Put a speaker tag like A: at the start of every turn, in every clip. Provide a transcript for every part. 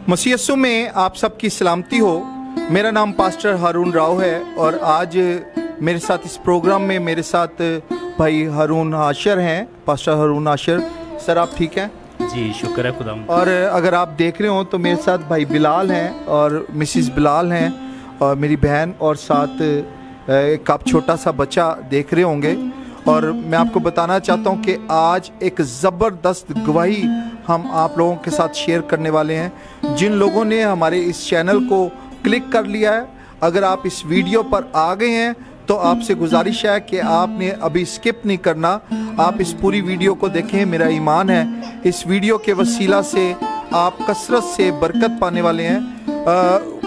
A: मसीह यीशु में आप सबकी सलामती हो। मेरा नाम पास्टर हारून राव है और आज मेरे साथ इस प्रोग्राम में मेरे साथ भाई हारून आशर हैं, पास्टर हारून आशर। सर आप ठीक हैं?
B: जी शुक्र है खुदा।
A: और अगर आप देख रहे हो तो मेरे साथ भाई बिलाल हैं और मिसिस बिलाल हैं और मेरी बहन, और साथ एक आप छोटा सा बच्चा देख रहे होंगे। और मैं आपको बताना चाहता हूं कि आज एक ज़बरदस्त गवाही हम आप लोगों के साथ शेयर करने वाले हैं। जिन लोगों ने हमारे इस चैनल को क्लिक कर लिया है, अगर आप इस वीडियो पर आ गए हैं तो आपसे गुजारिश है कि आपने अभी स्किप नहीं करना, आप इस पूरी वीडियो को देखें। मेरा ईमान है इस वीडियो के वसीला से आप कसरत से बरकत पाने वाले हैं।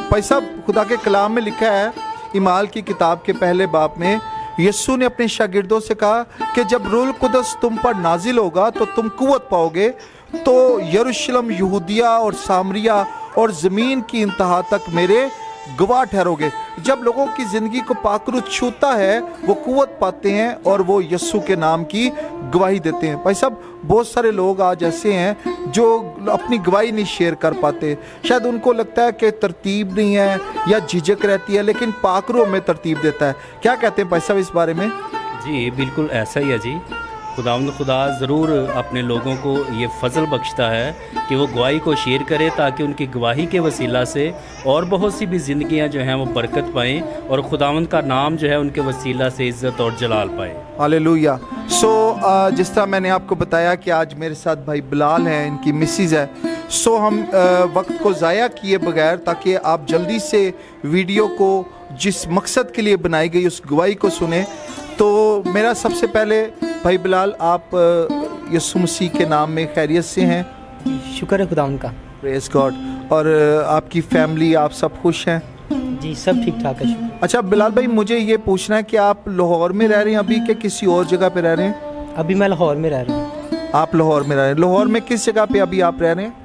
A: भाई साहब, खुदा के कलाम में लिखा है इमाल की किताब के पहले बाब में, यीशु ने अपने शागिर्दों से कहा कि जब रूह कुदस तुम पर नाजिल होगा तो तुम कुव्वत पाओगे, तो यरूशलेम, यहूदिया और सामरिया और ज़मीन की इंतहा तक मेरे गवाह ठहरोगे। जब लोगों की ज़िंदगी को पाकरू छूता है वो कुव्वत पाते हैं और वो यीशु के नाम की गवाही देते हैं। भाई साहब, बहुत सारे लोग आज ऐसे हैं जो अपनी गवाही नहीं शेयर कर पाते। शायद उनको लगता है कि तरतीब नहीं है या झिझक रहती है, लेकिन पाकरू हमें तरतीब देता है। क्या कहते हैं भाई साहब इस बारे में?
B: जी बिल्कुल ऐसा ही है जी। खुदा ज़रूर अपने लोगों को ये फजल बख्शता है कि वो गवाही को शेयर करे, ताकि उनकी गवाही के वसीला से और बहुत सी भी ज़िंदगियां जो हैं वो बरकत पाएँ और खुदावंद का नाम जो है उनके वसीला से इज़्ज़त और जलाल पाए।
A: हालेलुया। जिस तरह मैंने आपको बताया कि आज मेरे साथ भाई बिलाल हैं, इनकी मिसिज़ है। हम वक्त को ज़ाया किए बगैर, ताकि आप जल्दी से वीडियो को जिस मकसद के लिए बनाई गई उस गवाही को सुने, तो मेरा सबसे पहले भाई बिलाल, आप यीशु मसीह के नाम में खैरियत से हैं?
C: शुक्र है खुदा उनका।
A: Praise God. और आपकी फैमिली, आप सब खुश हैं?
C: जी सब ठीक ठाक है, शुक्र।
A: अच्छा बिलाल भाई, मुझे ये पूछना है कि आप लाहौर में रह रहे हैं अभी कि किसी और जगह पे रह रहे हैं?
C: अभी मैं लाहौर में रह रहा हूँ।
A: आप लाहौर में रह रहे हैं। लाहौर में किस जगह पे अभी आप रह रहे हैं?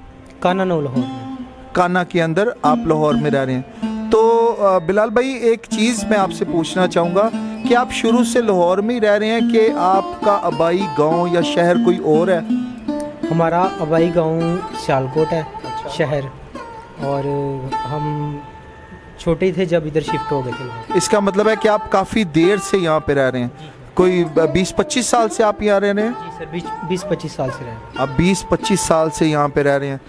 C: काना नो लाहौर में।
A: काना के अंदर आप लाहौर में रह रहे हैं। तो बिलाल भाई, एक चीज़ मैं आपसे पूछना चाहूँगा कि आप शुरू से लाहौर में ही रह रहे हैं कि आपका आबाई गांव या शहर कोई और है?
C: हमारा आबाई गांव सियालकोट है। अच्छा। शहर, और हम छोटे ही थे जब इधर शिफ्ट हो गए थे।
A: इसका मतलब है कि आप काफ़ी देर से यहाँ पे रह रहे हैं। कोई 20-25 साल से आप यहाँ रह रहे हैं?
C: जी सर, 20-25 साल से रह रहे हैं।
A: आप 20-25 साल से यहाँ पे रह रहे हैं।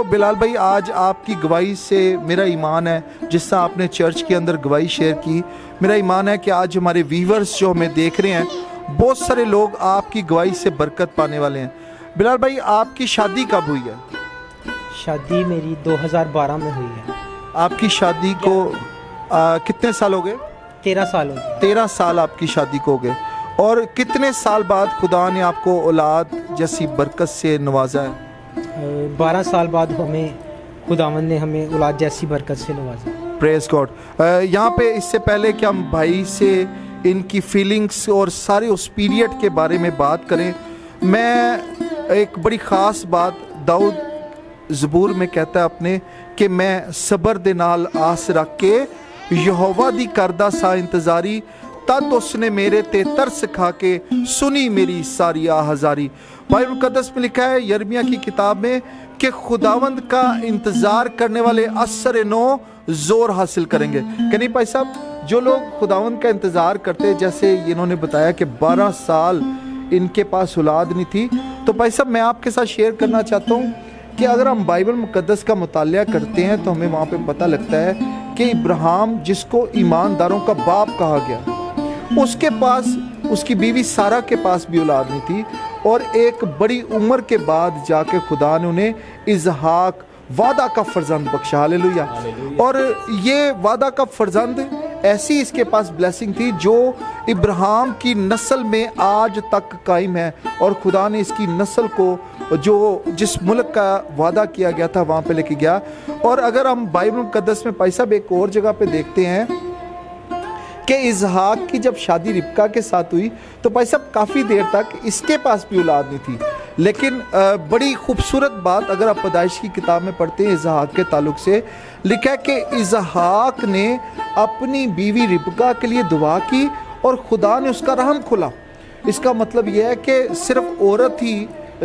A: बिलाल भाई, आज आपकी गवाही से मेरा ईमान है, जिस तरह आपने चर्च के अंदर गवाही शेयर की, मेरा ईमान है कि आज हमारे व्यूवर्स जो हमें देख रहे हैं, बहुत सारे लोग आपकी गवाही से बरकत पाने वाले हैं। बिलाल भाई, आपकी शादी कब हुई है?
C: शादी मेरी 2012 में हुई है।
A: आपकी शादी को कितने साल हो गए?
C: 13 साल हो गए।
A: 13 साल आपकी शादी को हो गए। और कितने साल बाद खुदा ने आपको औलाद जैसी बरकत से नवाजा है?
C: 12 साल बाद हमें खुदावंद ने हमें औलाद जैसी बरकत से नवाजा।
A: Praise God. यहाँ पे इससे पहले कि हम भाई से इनकी फीलिंग्स और सारे उस पीरियड के बारे में बात करें, मैं एक बड़ी ख़ास बात, दाऊद ज़बूर में कहता है अपने कि मैं सबर दे नाल आस रख के यहोवा दी करदा सा इंतज़ारी, तद उसने मेरे ते तरस खा के सुनी मेरी सारी आहज़ारी। बाइबल मुक़द्दस में लिखा है यिर्मयाह की किताब में कि खुदावंद का इंतज़ार करने वाले असर नो ज़ोर हासिल करेंगे। कि नहीं भाई साहब, जो लोग खुदावंद का इंतज़ार करते, जैसे इन्होंने बताया कि 12 साल इनके पास औलाद नहीं थी, तो भाई साहब मैं आपके साथ शेयर करना चाहता हूँ कि अगर हम बाइबल मुक़द्दस का मुतालिया करते हैं तो हमें वहाँ पे पता लगता है कि इब्राहिम, जिसको ईमानदारों का बाप कहा गया, उसके पास, उसकी बीवी सारा के पास भी औलाद नहीं थी, और एक बड़ी उम्र के बाद जाके खुदा ने उन्हें इसहाक, वादा का फर्जंद बख्शा। हालेलुया। और ये वादा का फर्जंद ऐसी इसके पास ब्लेसिंग थी जो इब्राहिम की नस्ल में आज तक कायम है, और खुदा ने इसकी नस्ल को जो जिस मुल्क का वादा किया गया था वहाँ पे लेके गया। और अगर हम बाइबल मुक़द्दस में भाई साहब एक और जगह पे देखते हैं कि इसहाक की जब शादी रिबका के साथ हुई, तो भाई साहब काफ़ी देर तक इसके पास भी औलाद नहीं थी। लेकिन बड़ी खूबसूरत बात अगर आप पैदाइश की किताब में पढ़ते हैं इसहाक के ताल्लुक से, लिखा है कि इसहाक ने अपनी बीवी रिबका के लिए दुआ की और खुदा ने उसका रहम खोला। इसका मतलब यह है कि सिर्फ औरत ही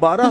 A: 12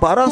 A: 12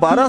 A: 12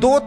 A: 2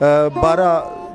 A: 12